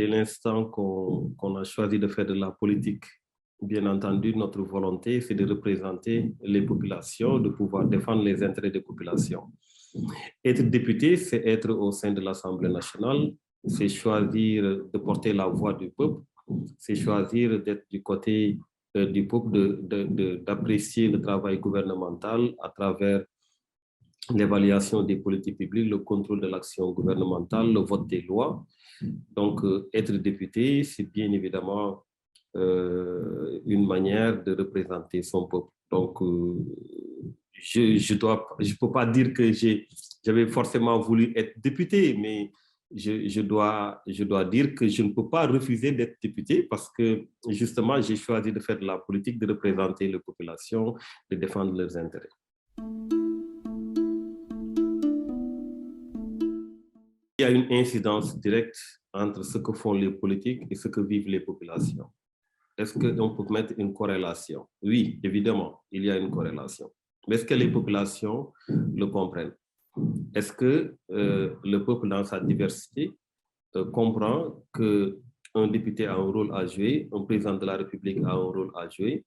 dès l'instant qu'on a choisi de faire de la politique, bien entendu, notre volonté, c'est de représenter les populations, de pouvoir défendre les intérêts des populations. Être député, c'est être au sein de l'Assemblée nationale, c'est choisir de porter la voix du peuple, c'est choisir d'être du côté du peuple, d'apprécier le travail gouvernemental à travers l'évaluation des politiques publiques, le contrôle de l'action gouvernementale, le vote des lois. Donc, être député, c'est bien évidemment une manière de représenter son peuple. Donc, je peux pas dire que j'avais forcément voulu être député, mais je dois dire que je ne peux pas refuser d'être député parce que justement, j'ai choisi de faire de la politique, de représenter les populations, de défendre leurs intérêts. Il y a une incidence directe entre ce que font les politiques et ce que vivent les populations. Est-ce qu'on peut mettre une corrélation? Oui, évidemment, il y a une corrélation. Mais est-ce que les populations le comprennent? Est-ce que le peuple, dans sa diversité, comprend qu'un député a un rôle à jouer, un président de la République a un rôle à jouer?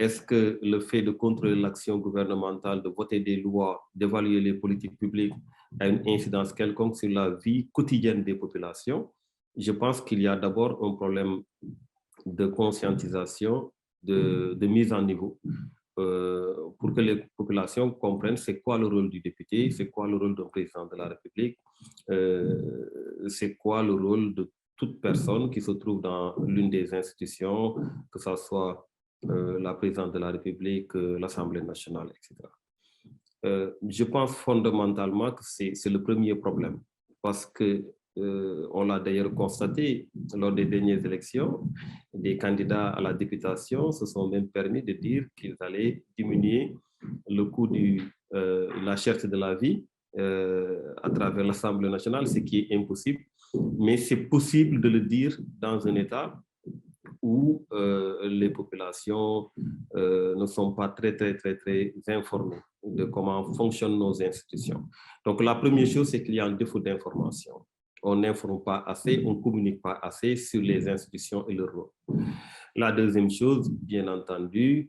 Est-ce que le fait de contrôler l'action gouvernementale, de voter des lois, d'évaluer les politiques publiques a une incidence quelconque sur la vie quotidienne des populations? Je pense qu'il y a d'abord un problème de conscientisation, de mise en niveau, pour que les populations comprennent c'est quoi le rôle du député, c'est quoi le rôle d'un président de la République, c'est quoi le rôle de toute personne qui se trouve dans l'une des institutions, que ce soit la présidence de la République, l'Assemblée nationale, etc. Je pense fondamentalement que c'est le premier problème, parce que on l'a d'ailleurs constaté lors des dernières élections, des candidats à la députation se sont même permis de dire qu'ils allaient diminuer le coût de la cherté de la vie à travers l'Assemblée nationale, ce qui est impossible. Mais c'est possible de le dire dans un État où les populations ne sont pas très informées de comment fonctionnent nos institutions. Donc la première chose, c'est qu'il y a un défaut d'information. On n'informe pas assez, on ne communique pas assez sur les institutions et leur rôle. La deuxième chose, bien entendu,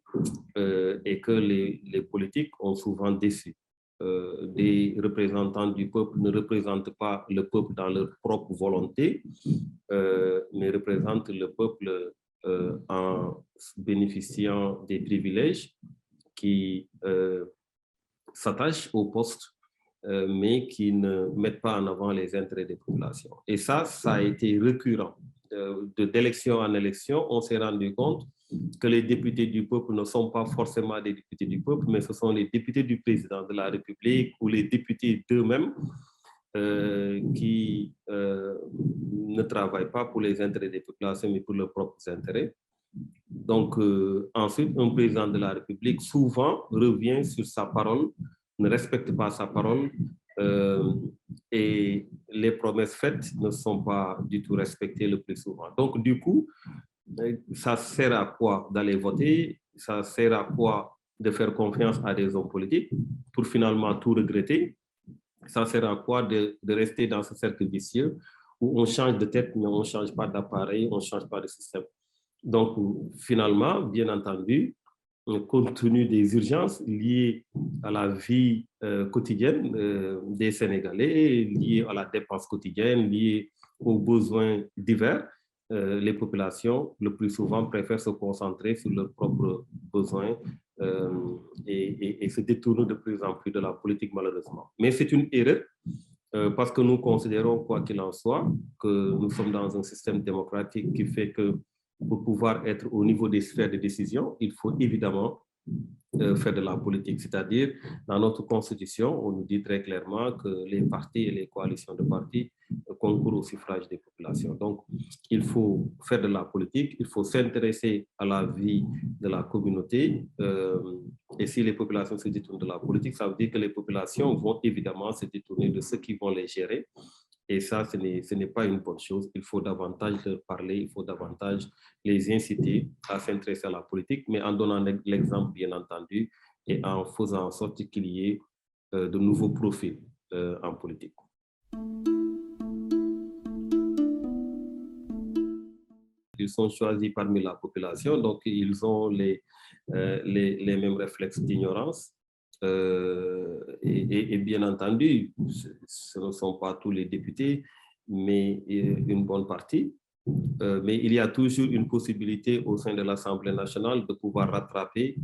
est que les politiques ont souvent déçu. Des représentants du peuple ne représentent pas le peuple dans leur propre volonté, mais représentent le peuple en bénéficiant des privilèges qui s'attachent au poste, mais qui ne mettent pas en avant les intérêts des populations. Et ça a été récurrent. D'élection en élection, on s'est rendu compte que les députés du peuple ne sont pas forcément des députés du peuple, mais ce sont les députés du président de la République ou les députés d'eux-mêmes qui ne travaillent pas pour les intérêts des populations, mais pour leurs propres intérêts. Donc, ensuite, un président de la République souvent revient sur sa parole, ne respecte pas sa parole et les promesses faites ne sont pas du tout respectées le plus souvent. Donc, du coup, ça sert à quoi d'aller voter? Ça sert à quoi de faire confiance à des hommes politiques pour finalement tout regretter? Ça sert à quoi de rester dans ce cercle vicieux où on change de tête, mais on ne change pas d'appareil, on ne change pas de système? Donc, finalement, bien entendu, compte tenu des urgences liées à la vie quotidienne des Sénégalais, liées à la dépense quotidienne, liées aux besoins divers, les populations, le plus souvent, préfèrent se concentrer sur leurs propres besoins et se détournent de plus en plus de la politique, malheureusement. Mais c'est une erreur parce que nous considérons, quoi qu'il en soit, que nous sommes dans un système démocratique qui fait que pour pouvoir être au niveau des sphères de décision, il faut évidemment faire de la politique. C'est-à-dire, dans notre constitution, on nous dit très clairement que les partis et les coalitions de partis concourent au suffrage des populations. Donc, il faut faire de la politique, il faut s'intéresser à la vie de la communauté. Et si les populations se détournent de la politique, ça veut dire que les populations vont évidemment se détourner de ceux qui vont les gérer. Et ça, ce n'est pas une bonne chose. Il faut davantage leur parler, il faut davantage les inciter à s'intéresser à la politique, mais en donnant l'exemple, bien entendu, et en faisant en sorte qu'il y ait de nouveaux profils en politique. ils sont choisis parmi la population, donc ils ont les mêmes réflexes d'ignorance. Et bien entendu, ce ne sont pas tous les députés, mais une bonne partie. Mais il y a toujours une possibilité au sein de l'Assemblée nationale de pouvoir rattraper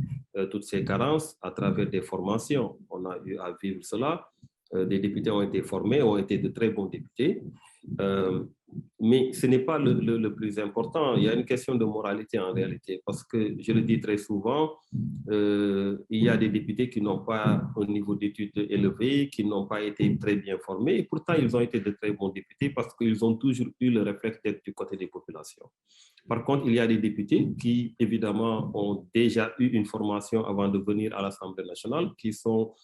toutes ces carences à travers des formations. On a eu à vivre cela. Des députés ont été formés, ont été de très bons députés. Mais ce n'est pas le plus important. Il y a une question de moralité en réalité, parce que je le dis très souvent, il y a des députés qui n'ont pas un niveau d'études élevé, qui n'ont pas été très bien formés, et pourtant ils ont été de très bons députés parce qu'ils ont toujours eu le réflexe d'être du côté des populations. Par contre, il y a des députés qui, évidemment, ont déjà eu une formation avant de venir à l'Assemblée nationale, qui sont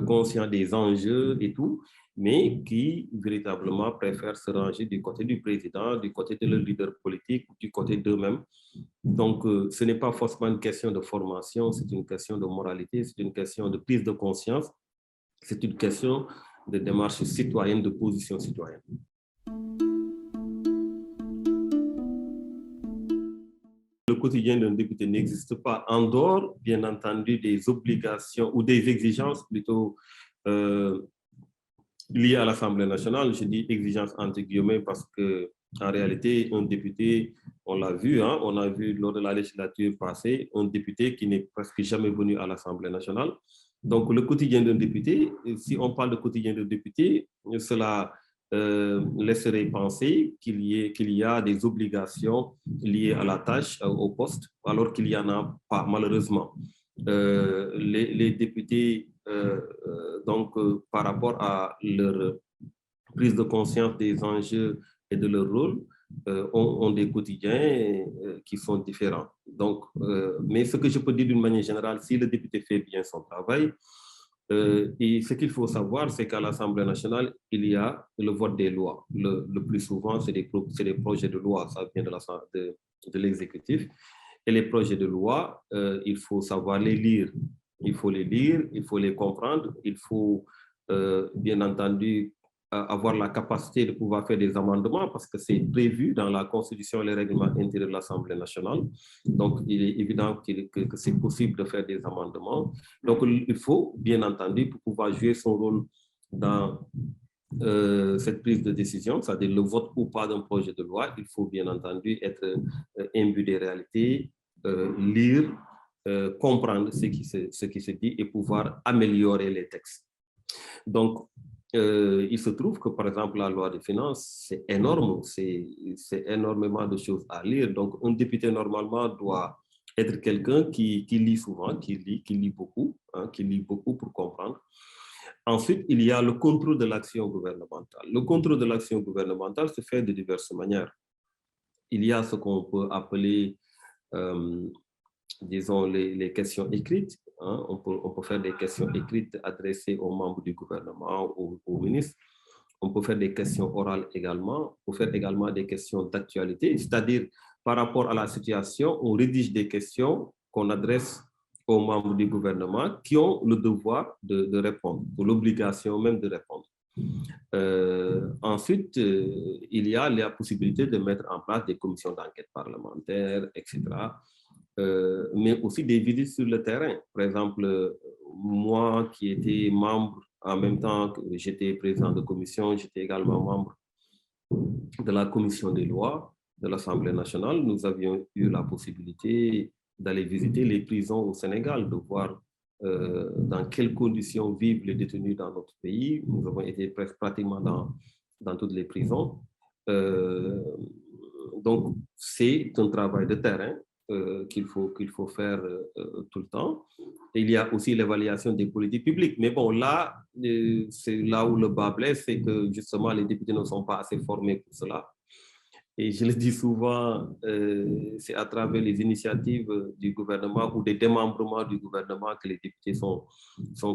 conscients des enjeux et tout, mais qui véritablement préfèrent se ranger du côté du président, du côté de leur leader politique, du côté d'eux-mêmes. Donc, ce n'est pas forcément une question de formation, c'est une question de moralité, c'est une question de prise de conscience, c'est une question de démarche citoyenne, de position citoyenne. Le quotidien d'un député n'existe pas en dehors, bien entendu, des obligations ou des exigences plutôt liées à l'Assemblée nationale. Je dis exigences entre guillemets parce que en réalité, un député, on l'a vu, hein, on a vu lors de la législature passée, un député qui n'est presque jamais venu à l'Assemblée nationale. Donc, le quotidien d'un député, si on parle de quotidien d'un député, cela laisserait penser qu'il y a des obligations liées à la tâche, au poste, alors qu'il n'y en a pas, malheureusement. Les députés, donc, par rapport à leur prise de conscience des enjeux et de leur rôle, ont des quotidiens qui sont différents. Donc, mais ce que je peux dire d'une manière générale, si le député fait bien son travail, et ce qu'il faut savoir, c'est qu'à l'Assemblée nationale, il y a le vote des lois. Le plus souvent, c'est des projets de loi, ça vient de l'exécutif. Et les projets de loi, il faut savoir les lire. Il faut les lire, il faut les comprendre, il faut bien entendu avoir la capacité de pouvoir faire des amendements parce que c'est prévu dans la Constitution et les règlements intérieurs de l'Assemblée nationale. Donc, il est évident que c'est possible de faire des amendements. Donc, il faut, bien entendu, pour pouvoir jouer son rôle dans cette prise de décision, c'est-à-dire le vote ou pas d'un projet de loi, il faut bien entendu être imbu des réalités, lire, comprendre ce qui se dit et pouvoir améliorer les textes. Donc, il se trouve que, par exemple, la loi des finances, c'est énorme, c'est énormément de choses à lire. Donc, un député, normalement, doit être quelqu'un qui lit souvent, qui lit beaucoup, hein, qui lit beaucoup pour comprendre. Ensuite, il y a le contrôle de l'action gouvernementale. Le contrôle de l'action gouvernementale se fait de diverses manières. Il y a ce qu'on peut appeler, disons, les questions écrites. Hein. On peut faire des questions écrites adressées aux membres du gouvernement, aux ministres. On peut faire des questions orales également. On peut faire également des questions d'actualité, c'est-à-dire par rapport à la situation, on rédige des questions qu'on adresse aux membres du gouvernement qui ont le devoir de répondre, ou l'obligation même de répondre. Ensuite, il y a la possibilité de mettre en place des commissions d'enquête parlementaires, etc. Mais aussi des visites sur le terrain. Par exemple, moi qui étais membre, en même temps que j'étais président de commission, j'étais également membre de la commission des lois de l'Assemblée nationale. Nous avions eu la possibilité d'aller visiter les prisons au Sénégal, de voir dans quelles conditions vivent les détenus dans notre pays. Nous avons été pratiquement dans toutes les prisons. Donc, c'est un travail de terrain qu'il faut faire tout le temps. Et il y a aussi l'évaluation des politiques publiques. Mais bon, là, c'est là où le bas blesse, c'est que justement, les députés ne sont pas assez formés pour cela. Et je le dis souvent, c'est à travers les initiatives du gouvernement ou des démembrements du gouvernement que les députés sont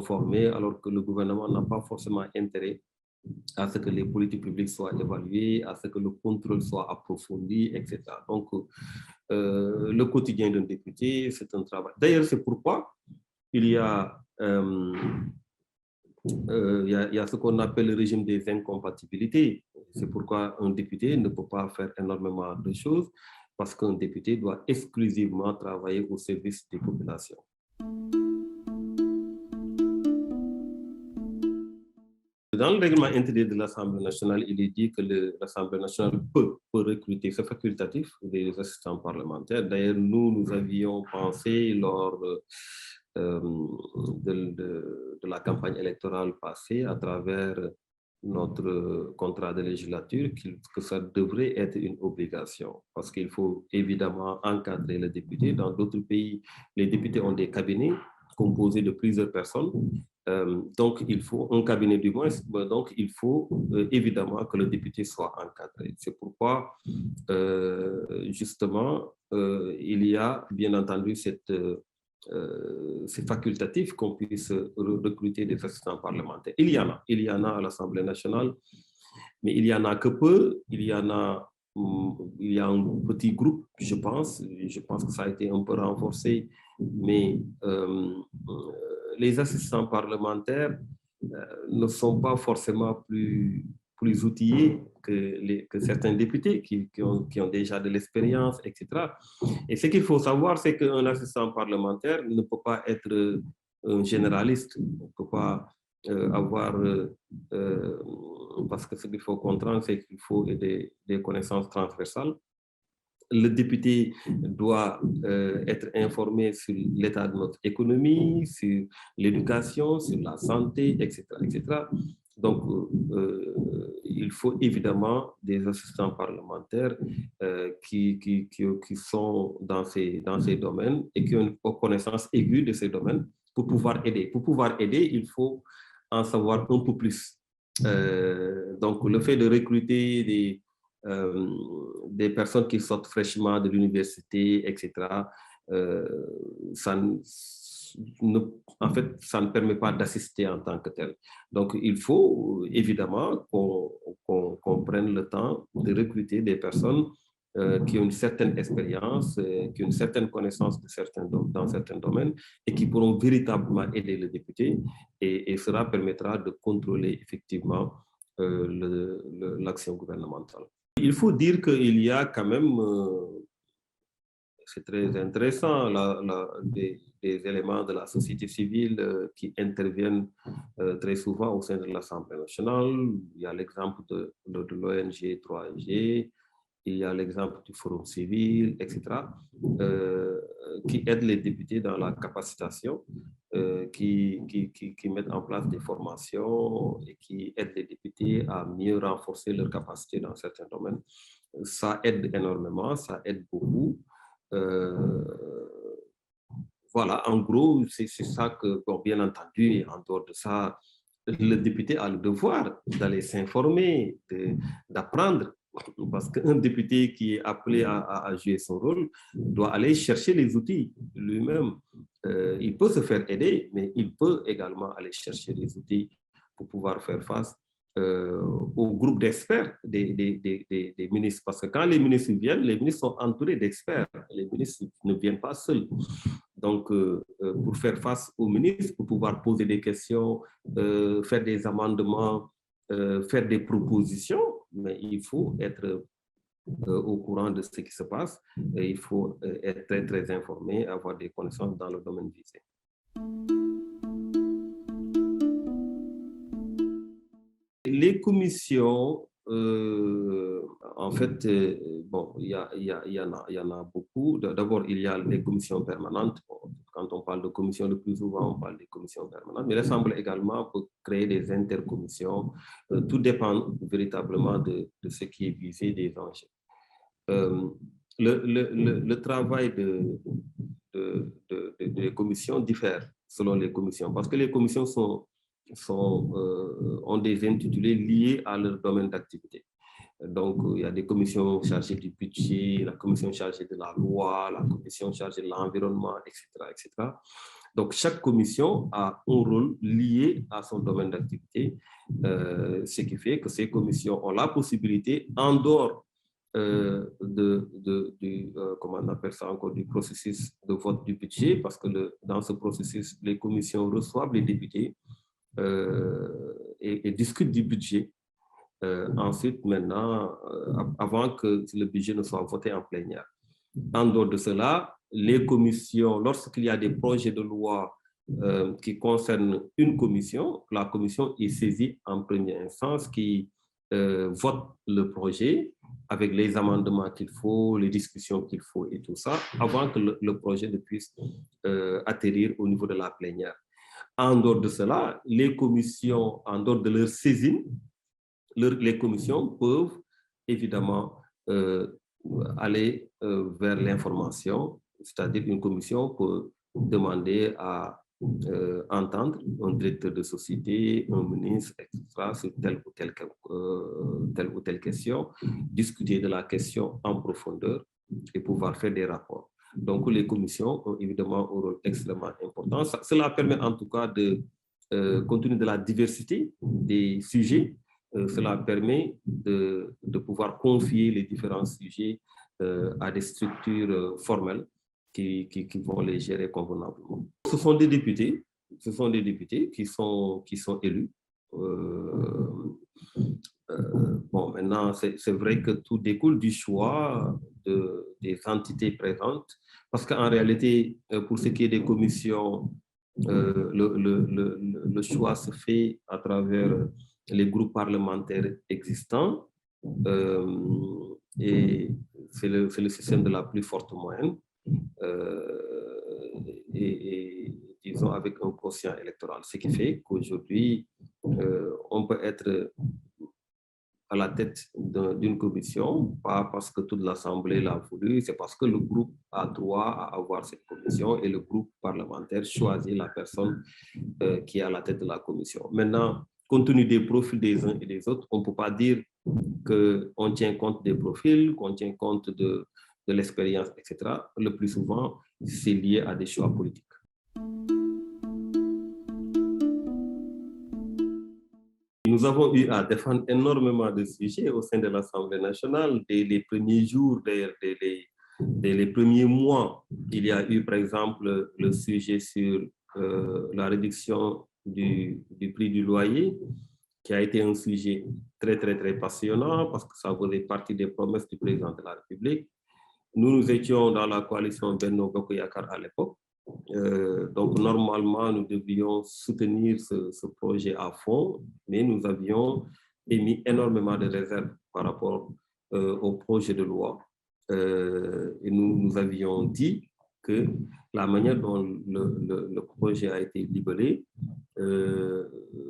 formés, alors que le gouvernement n'a pas forcément intérêt à ce que les politiques publiques soient évaluées, à ce que le contrôle soit approfondi, etc. Donc, le quotidien d'un député, c'est un travail. D'ailleurs, c'est pourquoi il y a ce qu'on appelle le régime des incompatibilités. C'est pourquoi un député ne peut pas faire énormément de choses. parce qu'un député doit exclusivement travailler au service des populations. Dans le règlement intérieur de l'Assemblée nationale, il est dit que l'Assemblée nationale peut recruter, c'est facultatif, des assistants parlementaires. D'ailleurs, nous avions pensé lors de la campagne électorale passée, à travers notre contrat de législature, que ça devrait être une obligation, parce qu'il faut évidemment encadrer les députés. Dans d'autres pays, les députés ont des cabinets composés de plusieurs personnes. Donc, il faut un cabinet du moins, donc il faut évidemment que le député soit encadré. C'est pourquoi, justement, il y a bien entendu c'est facultatif qu'on puisse recruter des assistants parlementaires. Il y en a à l'Assemblée nationale, mais il y en a que peu, il y a un petit groupe, je pense que ça a été un peu renforcé, mais les assistants parlementaires ne sont pas forcément plus outillés que certains députés qui ont déjà de l'expérience, etc. Et ce qu'il faut savoir, c'est qu'un assistant parlementaire ne peut pas être un généraliste, on ne peut pas parce que ce qu'il faut comprendre, c'est qu'il faut des connaissances transversales. Le député doit être informé sur l'état de notre économie, sur l'éducation, sur la santé, etc. etc. Donc, il faut évidemment des assistants parlementaires qui sont dans ces domaines et qui ont une connaissance aiguë de ces domaines pour pouvoir aider. Pour pouvoir aider, il faut en savoir un peu plus. Donc, le fait de recruter des personnes qui sortent fraîchement de l'université, etc., en fait, ça ne permet pas d'assister en tant que tel. Donc, il faut évidemment qu'on prenne le temps de recruter des personnes qui ont une certaine expérience, qui ont une certaine connaissance dans certains domaines et qui pourront véritablement aider le député et cela permettra de contrôler effectivement l'action gouvernementale. Il faut dire qu'il y a quand même, c'est très intéressant, des éléments de la société civile qui interviennent très souvent au sein de l'Assemblée nationale. Il y a l'exemple de l'ONG 3G, il y a l'exemple du Forum civil, etc., qui aident les députés dans la capacitation, qui mettent en place des formations et qui aident les députés à mieux renforcer leurs capacités dans certains domaines. Ça aide énormément, ça aide beaucoup. Voilà, en gros, c'est ça que, bon, bien entendu, en dehors de ça, le député a le devoir d'aller s'informer, d'apprendre. Parce qu'un député qui est appelé à jouer son rôle doit aller chercher les outils lui-même. Il peut se faire aider, mais il peut également aller chercher les outils pour pouvoir faire face au groupe d'experts des ministres. Parce que quand les ministres viennent, les ministres sont entourés d'experts. Les ministres ne viennent pas seuls. Donc, pour faire face aux ministres, pour pouvoir poser des questions, faire des amendements, faire des propositions, mais il faut être au courant de ce qui se passe et il faut être très, très informé, avoir des connaissances dans le domaine visé. Les commissions, en fait, bon, il y en a beaucoup. D'abord, il y a les commissions permanentes. Quand on parle de commissions, le plus souvent, on parle des commissions permanentes. Mais l'Assemblée également peut créer des intercommissions. Tout dépend véritablement de ce qui est visé des enjeux. Le travail des commissions diffère selon les commissions, parce que les commissions ont des intitulés liés à leur domaine d'activité. Donc, il y a des commissions chargées du budget, la commission chargée de la loi, la commission chargée de l'environnement, etc., etc. Donc, chaque commission a un rôle lié à son domaine d'activité, ce qui fait que ces commissions ont la possibilité, en dehors comment on appelle ça encore, du processus de vote du budget, parce que dans ce processus, les commissions reçoivent les députés et discutent du budget. Ensuite, maintenant, avant que le budget ne soit voté en plénière. En dehors de cela, les commissions, lorsqu'il y a des projets de loi qui concernent une commission, la commission est saisie en première instance qui vote le projet avec les amendements qu'il faut, les discussions qu'il faut et tout ça, avant que le projet ne puisse atterrir au niveau de la plénière. En dehors de cela, les commissions, en dehors de leur saisine, les commissions peuvent évidemment aller vers l'information, c'est-à-dire une commission peut demander à entendre un directeur de société, un ministre, etc., sur telle ou telle question, discuter de la question en profondeur et pouvoir faire des rapports. Donc, les commissions ont évidemment un rôle extrêmement important. Cela permet en tout cas de, compte tenu de la diversité des sujets, cela permet de pouvoir confier les différents sujets à des structures formelles qui vont les gérer convenablement. Ce sont des députés qui sont élus. Bon, maintenant, c'est vrai que tout découle du choix des entités présentes, parce qu'en réalité, pour ce qui est des commissions, le choix se fait à travers les groupes parlementaires existants, et c'est le système de la plus forte moyenne, et disons avec un quotient électoral, ce qui fait qu'aujourd'hui, on peut être à la tête d'une commission, pas parce que toute l'Assemblée l'a voulu, c'est parce que le groupe a droit à avoir cette commission et le groupe parlementaire choisit la personne qui est à la tête de la commission. Maintenant, compte tenu des profils des uns et des autres, on ne peut pas dire qu'on tient compte des profils, qu'on tient compte de l'expérience, etc. Le plus souvent, c'est lié à des choix politiques. Nous avons eu à défendre énormément de sujets au sein de l'Assemblée nationale. Dès les premiers jours, dès les premiers mois, il y a eu par exemple le sujet sur la réduction du prix du loyer, qui a été un sujet très passionnant parce que ça faisait partie des promesses du président de la République. Nous étions dans la coalition Benno Bokk Yakaar à l'époque. Donc, normalement, nous devions soutenir ce projet à fond, mais nous avions émis énormément de réserves par rapport au projet de loi. Et nous avions dit que la manière dont le projet a été libellé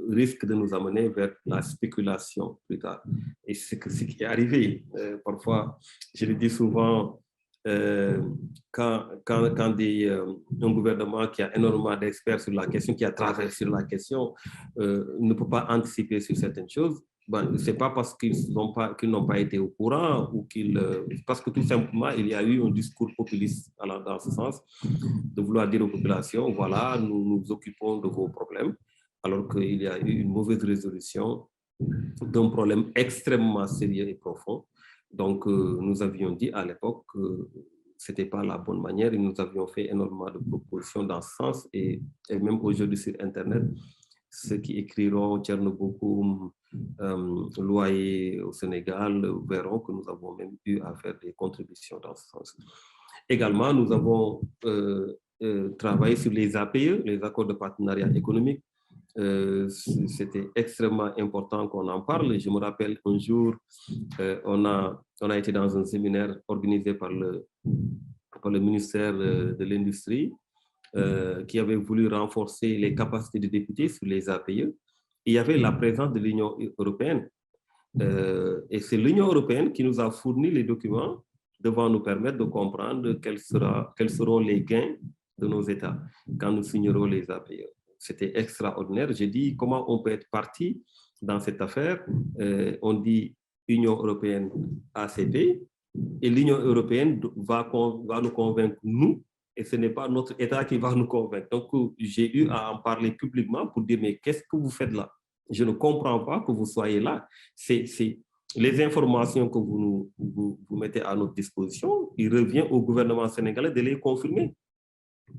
risque de nous amener vers la spéculation plus tard. Et c'est ce qui est arrivé. Parfois, je le dis souvent, quand un gouvernement qui a énormément d'experts sur la question, qui a travaillé sur la question, ne peut pas anticiper sur certaines choses, ben, ce n'est pas parce qu'ils n'ont pas été au courant ou parce que tout simplement, il y a eu un discours populiste dans ce sens, de vouloir dire aux populations, voilà, nous nous occupons de vos problèmes, alors qu'il y a eu une mauvaise résolution d'un problème extrêmement sérieux et profond. Donc, nous avions dit à l'époque que ce n'était pas la bonne manière et nous avions fait énormément de propositions dans ce sens. Et même aujourd'hui sur Internet, ceux qui écriront Thierno Bocoum, loyer au Sénégal, verront que nous avons même eu à faire des contributions dans ce sens. Également, nous avons travaillé sur les APE, les accords de partenariat économique. C'était extrêmement important qu'on en parle. Je me rappelle un jour, on a été dans un séminaire organisé par le ministère de l'Industrie qui avait voulu renforcer les capacités des députés sur les APE. Il y avait la présence de l'Union européenne. Et c'est l'Union européenne qui nous a fourni les documents devant nous permettre de comprendre quels seront les gains de nos États quand nous signerons les APE. C'était extraordinaire. J'ai dit comment on peut être parti dans cette affaire. On dit Union européenne ACP et l'Union européenne va nous convaincre, nous, et ce n'est pas notre État qui va nous convaincre. Donc, j'ai eu à en parler publiquement pour dire, mais qu'est-ce que vous faites là? Je ne comprends pas que vous soyez là. C'est les informations que vous mettez à notre disposition, il revient au gouvernement sénégalais de les confirmer.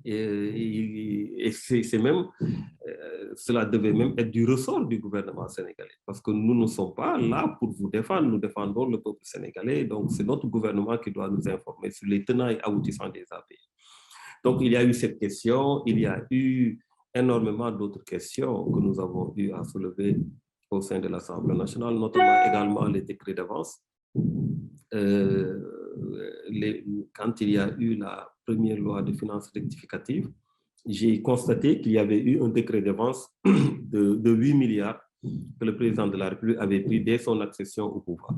Et c'est même, cela devait même être du ressort du gouvernement sénégalais, parce que nous ne sommes pas là pour vous défendre, nous défendons le peuple sénégalais, donc c'est notre gouvernement qui doit nous informer sur les tenants et aboutissants des API. Donc il y a eu cette question, il y a eu énormément d'autres questions que nous avons eu à soulever au sein de l'Assemblée nationale, notamment également les décrets d'avance. Quand il y a eu la première loi de finances rectificative, j'ai constaté qu'il y avait eu un décret d'avance de 8 milliards que le président de la République avait pris dès son accession au pouvoir.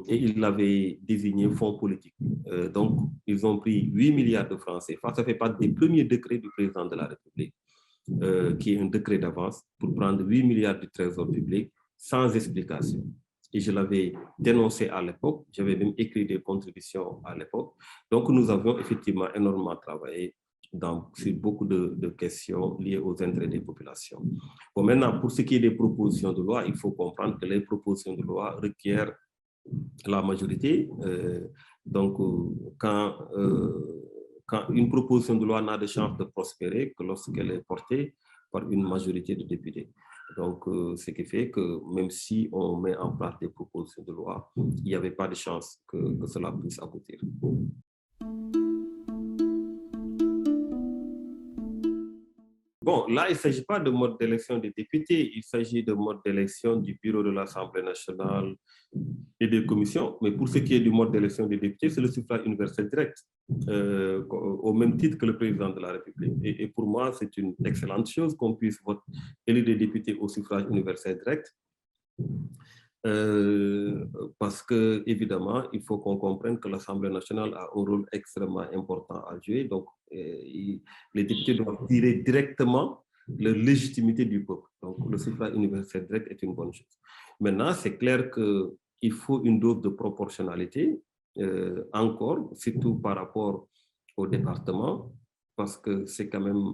Et il l'avait désigné fonds politique. Donc, ils ont pris 8 milliards de francs CFA. Ça fait partie des premiers décrets du président de la République, qui est un décret d'avance pour prendre 8 milliards du trésor public sans explication. Et je l'avais dénoncé à l'époque, j'avais même écrit des contributions à l'époque. Donc, nous avons effectivement énormément travaillé sur beaucoup de questions liées aux intérêts des populations. Bon, maintenant, pour ce qui est des propositions de loi, il faut comprendre que les propositions de loi requièrent la majorité. Donc, quand une proposition de loi n'a de chance de prospérer que lorsqu'elle est portée par une majorité de députés. Donc, ce qui fait que même si on met en place des propositions de loi, il n'y avait pas de chance que cela puisse aboutir. Bon, là, il ne s'agit pas de mode d'élection des députés, il s'agit de mode d'élection du bureau de l'Assemblée nationale et des commissions. Mais pour ce qui est du mode d'élection des députés, c'est le suffrage universel direct, au même titre que le président de la République. Et pour moi, c'est une excellente chose qu'on puisse élire des députés au suffrage universel direct. Parce que, évidemment, il faut qu'on comprenne que l'Assemblée nationale a un rôle extrêmement important à jouer. Donc, les députés doivent tirer directement la légitimité du peuple. Donc, le suffrage universel direct est une bonne chose. Maintenant, c'est clair qu'il faut une dose de proportionnalité, encore, surtout par rapport au département, parce que c'est quand même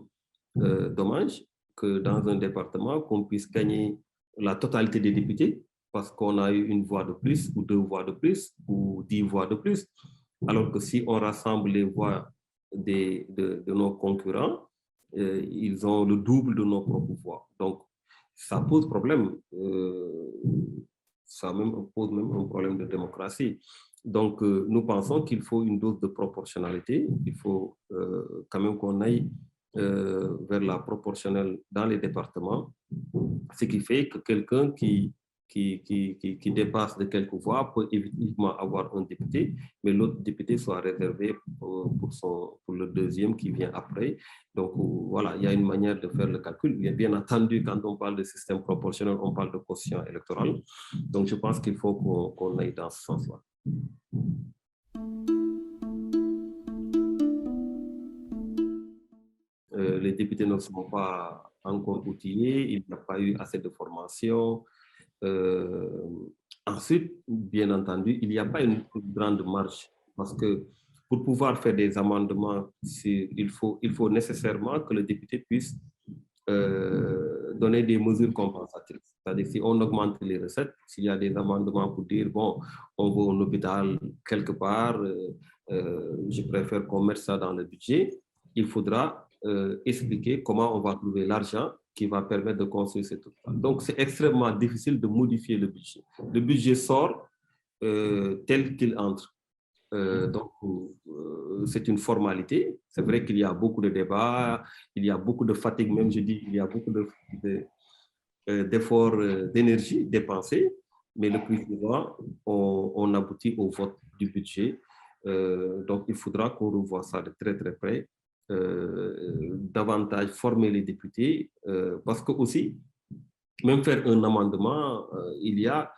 dommage que dans un département, qu'on puisse gagner la totalité des députés, parce qu'on a eu une voix de plus, ou 2 voix de plus, ou 10 voix de plus. Alors que si on rassemble les voix de nos concurrents, ils ont le double de nos propres voix. Donc, ça pose problème. Ça pose même un problème de démocratie. Donc, nous pensons qu'il faut une dose de proportionnalité. Il faut quand même qu'on aille vers la proportionnelle dans les départements, ce qui fait que quelqu'un qui dépasse de quelques voix peut évidemment avoir un député, mais l'autre député soit réservé pour le deuxième qui vient après. Donc voilà, il y a une manière de faire le calcul. Bien entendu, quand on parle de système proportionnel, on parle de quotient électoral. Donc je pense qu'il faut qu'on aille dans ce sens-là. Les députés ne sont pas encore outillés, il n'y a pas eu assez de formation. Ensuite, bien entendu, il n'y a pas une grande marge parce que pour pouvoir faire des amendements, il faut nécessairement que le député puisse donner des mesures compensatrices. C'est-à-dire si on augmente les recettes, s'il y a des amendements pour dire, bon, on veut un hôpital quelque part, je préfère qu'on mette ça dans le budget, il faudra expliquer comment on va trouver l'argent qui va permettre de construire cet hôpital. Donc, c'est extrêmement difficile de modifier le budget. Le budget sort tel qu'il entre. Donc, c'est une formalité. C'est vrai qu'il y a beaucoup de débats, il y a beaucoup de fatigue, même je dis, il y a beaucoup d'efforts d'énergie dépensés, mais le plus souvent, on aboutit au vote du budget. Donc, il faudra qu'on revoie ça de très, très près. Davantage former les députés, parce que aussi, même faire un amendement, il y a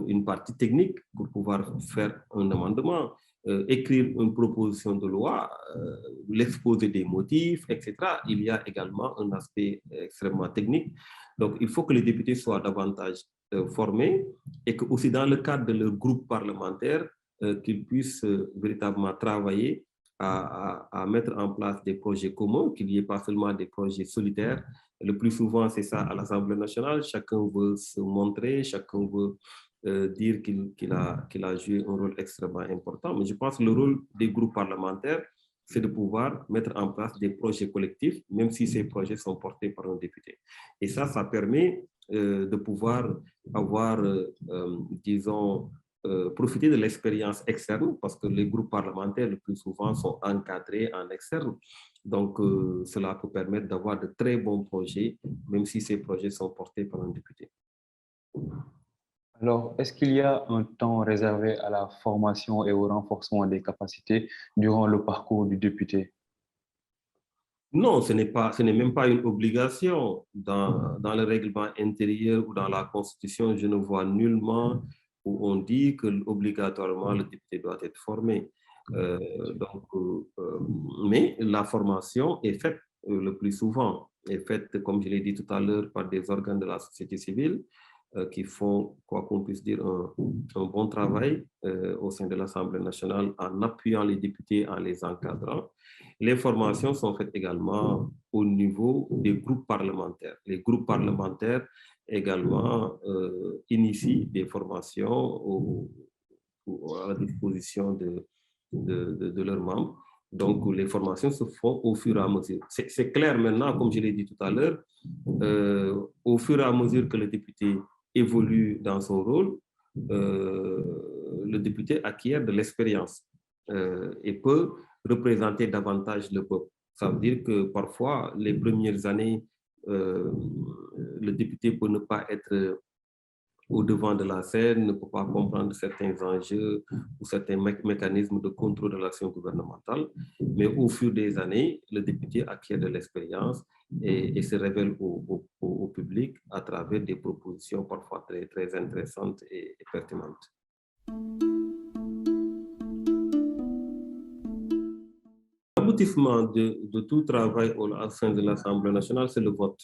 une partie technique pour pouvoir faire un amendement, écrire une proposition de loi, l'exposé des motifs, etc. Il y a également un aspect extrêmement technique. Donc, il faut que les députés soient davantage formés et que aussi dans le cadre de leur groupe parlementaire, qu'ils puissent véritablement travailler à mettre en place des projets communs, qu'il n'y ait pas seulement des projets solitaires. Le plus souvent, c'est ça à l'Assemblée nationale. Chacun veut se montrer, chacun veut dire qu'il a joué un rôle extrêmement important. Mais je pense que le rôle des groupes parlementaires, c'est de pouvoir mettre en place des projets collectifs, même si ces projets sont portés par un député. Et ça permet de pouvoir avoir, disons, profiter de l'expérience externe, parce que les groupes parlementaires, le plus souvent, sont encadrés en externe. Donc, cela peut permettre d'avoir de très bons projets, même si ces projets sont portés par un député. Alors, est-ce qu'il y a un temps réservé à la formation et au renforcement des capacités durant le parcours du député? Non, ce n'est même pas une obligation. Dans le règlement intérieur ou dans la Constitution, je ne vois nullement où on dit que obligatoirement le député doit être formé. Mais la formation est faite le plus souvent, est faite, comme je l'ai dit tout à l'heure, par des organes de la société civile qui font, quoi qu'on puisse dire, un bon travail au sein de l'Assemblée nationale en appuyant les députés, en les encadrant. Les formations sont faites également au niveau des groupes parlementaires. Les groupes parlementaires également initient des formations à la disposition de leurs membres. Donc, les formations se font au fur et à mesure. C'est clair maintenant, comme je l'ai dit tout à l'heure, au fur et à mesure que le député évolue dans son rôle, le député acquiert de l'expérience et peut représenter davantage le peuple. Ça veut dire que parfois, les premières années, le député peut ne pas être au devant de la scène, ne peut pas comprendre certains enjeux ou certains mécanismes de contrôle de l'action gouvernementale. Mais au fur des années, le député acquiert de l'expérience et se révèle au public à travers des propositions parfois très, très intéressantes et pertinentes. L'aboutissement de tout travail au sein de l'Assemblée nationale, c'est le vote.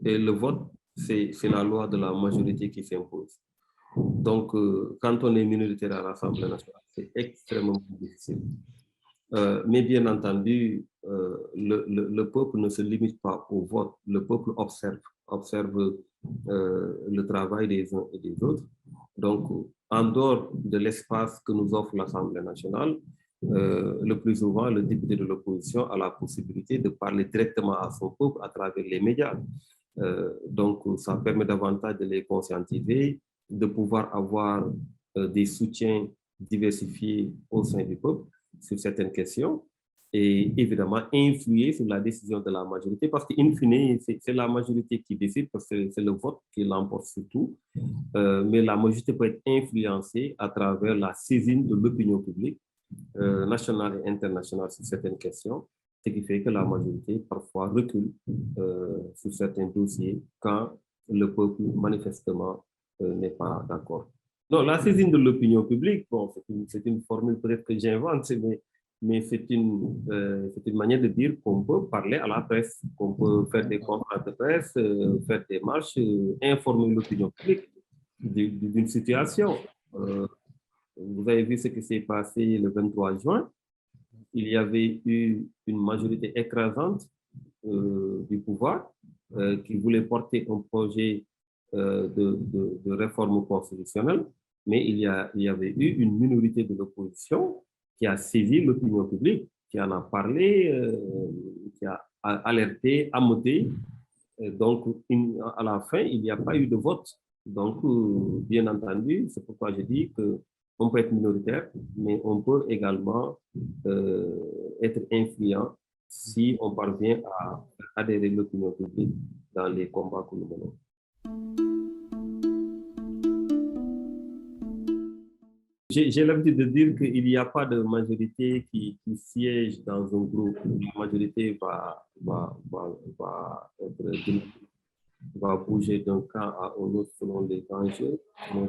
Et le vote, c'est la loi de la majorité qui s'impose. Donc, quand on est minoritaire à l'Assemblée nationale, c'est extrêmement difficile. Mais bien entendu, le peuple ne se limite pas au vote. Le peuple observe le travail des uns et des autres. Donc, en dehors de l'espace que nous offre l'Assemblée nationale, le plus souvent, le député de l'opposition a la possibilité de parler directement à son peuple à travers les médias. Donc, ça permet davantage de les conscientiser, de pouvoir avoir des soutiens diversifiés au sein du peuple sur certaines questions et évidemment influer sur la décision de la majorité parce qu'in fine, c'est la majorité qui décide parce que c'est le vote qui l'emporte surtout. Mais la majorité peut être influencée à travers la saisine de l'opinion publique nationale et internationale sur certaines questions, ce qui fait que la majorité parfois recule sur certains dossiers quand le peuple manifestement n'est pas d'accord. Non, la saisine de l'opinion publique, bon, c'est une formule peut-être que j'invente, mais c'est une manière de dire qu'on peut parler à la presse, qu'on peut faire des conférences de presse, faire des marches, informer l'opinion publique d'une situation. Vous avez vu ce qui s'est passé le 23 juin. Il y avait eu une majorité écrasante du pouvoir qui voulait porter un projet de réforme constitutionnelle, mais il y avait eu une minorité de l'opposition qui a saisi l'opinion publique, qui en a parlé, qui a alerté, ameuté. Donc, à la fin, il n'y a pas eu de vote. Donc, bien entendu, c'est pourquoi je dis qu'on peut être minoritaire, mais on peut également être influent si on parvient à adhérer l'opinion publique dans les combats que nous menons. J'ai l'habitude de dire qu'il n'y a pas de majorité qui siège dans un groupe. La majorité va bouger d'un camp à un autre selon les enjeux. On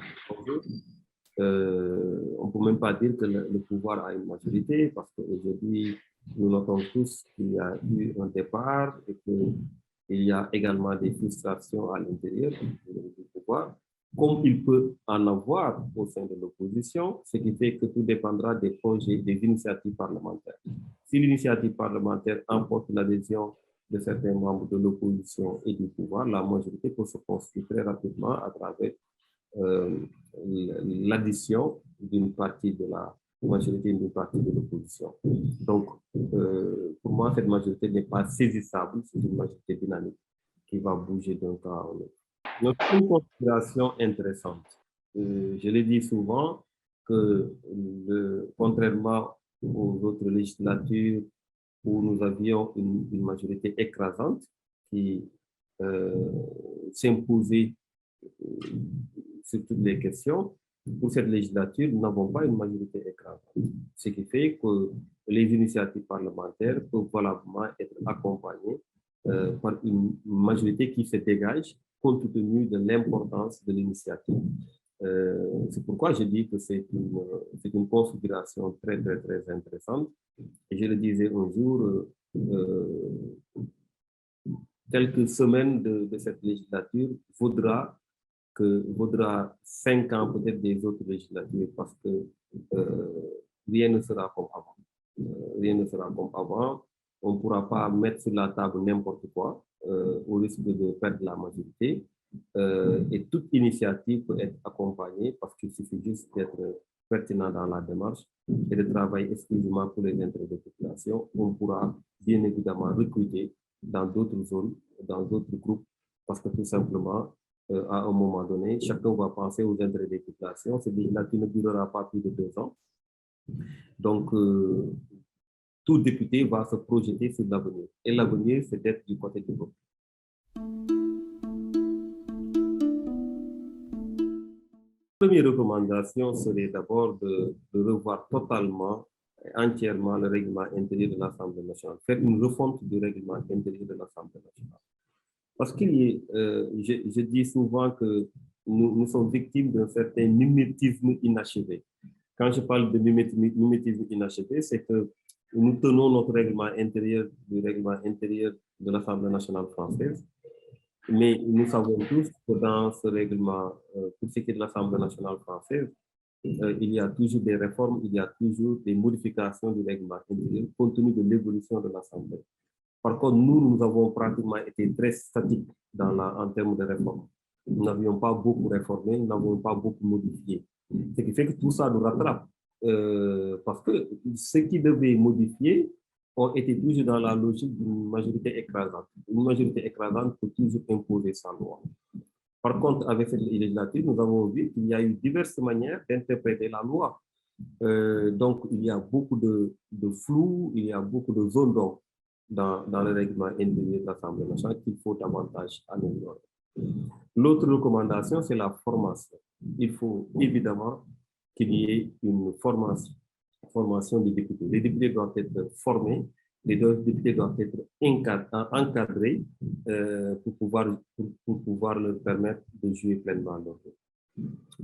ne peut même pas dire que le pouvoir a une majorité parce qu'aujourd'hui, nous notons tous qu'il y a eu un départ et qu'il y a également des frustrations à l'intérieur du pouvoir, comme il peut en avoir au sein de l'opposition, ce qui fait que tout dépendra des projets, des initiatives parlementaires. Si l'initiative parlementaire emporte l'adhésion de certains membres de l'opposition et du pouvoir, la majorité peut se construire très rapidement à travers l'addition d'une partie de majorité d'une partie de l'opposition. Donc, pour moi, cette majorité n'est pas saisissable, c'est une majorité dynamique qui va bouger d'un cas à l'autre. Donc, une considération intéressante. Je l'ai dit souvent que, contrairement aux autres législatures où nous avions une majorité écrasante qui s'imposait sur toutes les questions, pour cette législature, nous n'avons pas une majorité écrasante. Ce qui fait que les initiatives parlementaires peuvent valablement être accompagnées par une majorité qui se dégage compte tenu de l'importance de l'initiative. C'est pourquoi je dis que c'est une configuration très, très, très intéressante. Et je le disais un jour, quelques semaines de cette législature vaudra 5 ans peut-être des autres législatures parce que rien ne sera comme avant. Rien ne sera comme avant. On ne pourra pas mettre sur la table n'importe quoi au risque de perdre la majorité. Et toute initiative peut être accompagnée parce qu'il suffit juste d'être pertinent dans la démarche et de travailler exclusivement pour les intérêts de la population. On pourra bien évidemment recruter dans d'autres zones, dans d'autres groupes, parce que tout simplement, à un moment donné, chacun va penser aux intérêts des populations. Cette législature ne durera pas plus de 2 ans. Donc, tout député va se projeter sur l'avenir. Et l'avenir, c'est d'être du côté du peuple. La première recommandation serait d'abord de revoir totalement, entièrement le règlement intérieur de l'Assemblée nationale, faire une refonte du règlement intérieur de l'Assemblée nationale. Parce je dis souvent que nous sommes victimes d'un certain mimétisme inachevé. Quand je parle de mimétisme inachevé, c'est que nous tenons notre règlement intérieur du règlement intérieur de l'Assemblée nationale française, mais nous savons tous que dans ce règlement, pour ce qui est de l'Assemblée nationale française, il y a toujours des réformes, il y a toujours des modifications du règlement intérieur compte tenu de l'évolution de l'Assemblée. Par contre, nous avons pratiquement été très statiques en termes de réforme. Nous n'avions pas beaucoup réformé, nous n'avons pas beaucoup modifié. Ce qui fait que tout ça nous rattrape. Parce que ce qui devait modifier ont été toujours dans la logique d'une majorité écrasante. Une majorité écrasante peut toujours imposer sa loi. Par contre, avec cette législature, nous avons vu qu'il y a eu diverses manières d'interpréter la loi. Donc, il y a beaucoup de flou, il y a beaucoup de zones d'ombre dans le règlement intérieur de l'Assemblée nationale qu'il faut davantage améliorer. L'autre recommandation, c'est la formation. Il faut évidemment qu'il y ait une formation des députés. Les députés doivent être formés, les députés doivent être encadrés pour pouvoir leur permettre de jouer pleinement leur rôle.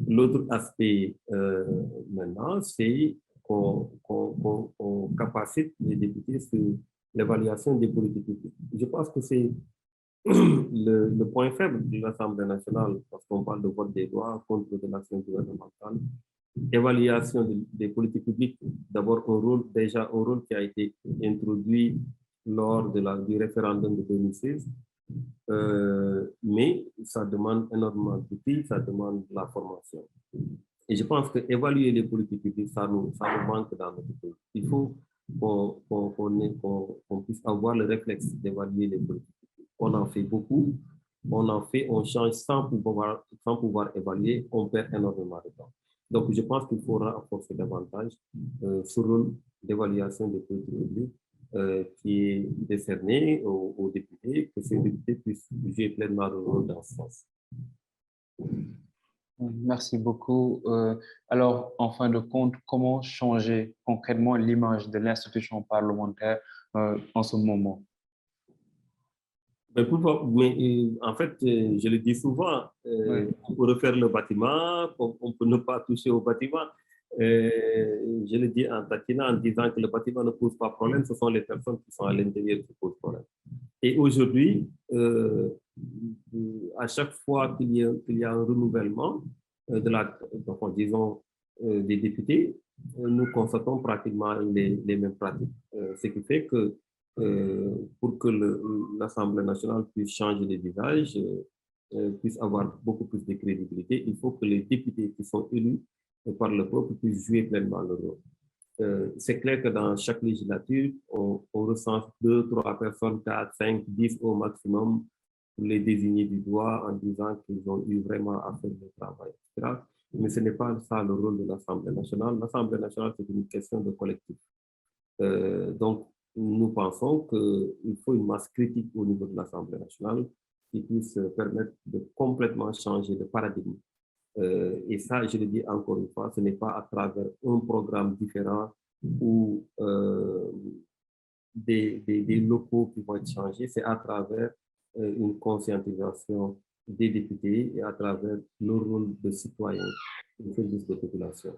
L'autre aspect maintenant, c'est qu'on capacite les députés sur l'évaluation des politiques publiques. Je pense que c'est le point faible de l'Assemblée nationale, parce qu'on parle de vote des lois, contrôle de l'action gouvernementale, évaluation des politiques publiques, d'abord déjà un rôle qui a été introduit lors du référendum de 2016, mais ça demande énormément d'outils, ça demande de la formation. Et je pense qu'évaluer les politiques publiques, ça nous manque dans notre pays. Il faut qu'on puisse avoir le réflexe d'évaluer les politiques publiques. On en fait beaucoup, on change sans pouvoir évaluer, on perd énormément de temps. Donc, je pense qu'il faudra renforcer davantage ce rôle d'évaluation des politiques publiques qui est décerné aux députés, que ces députés puissent jouer pleinement le rôle dans ce sens. Merci beaucoup. Alors, en fin de compte, comment changer concrètement l'image de l'institution parlementaire en ce moment? En fait, je le dis souvent, on peut refaire le bâtiment, on peut ne pas toucher au bâtiment. Je le dis en taquinant, en disant que le bâtiment ne pose pas problème, ce sont les personnes qui sont à l'intérieur qui posent problème. Et aujourd'hui, à chaque fois qu'il y a un renouvellement des députés, nous constatons pratiquement les mêmes pratiques. Ce qui fait que pour que l'Assemblée nationale puisse changer de visage, puisse avoir beaucoup plus de crédibilité, il faut que les députés qui sont élus par le peuple puissent jouer pleinement leur rôle. C'est clair que dans chaque législature, on recense 2, 3 personnes, 4, 5, 10 au maximum pour les désigner du doigt en disant qu'ils ont eu vraiment à faire le travail, etc. Mais ce n'est pas ça le rôle de l'Assemblée nationale. L'Assemblée nationale, c'est une question de collectif. Donc, nous pensons qu'il faut une masse critique au niveau de l'Assemblée nationale qui puisse permettre de complètement changer de paradigme. Et ça, je le dis encore une fois, ce n'est pas à travers un programme différent ou des locaux qui vont être changés, c'est à travers une conscientisation des députés et à travers le rôle de citoyens au service des populations.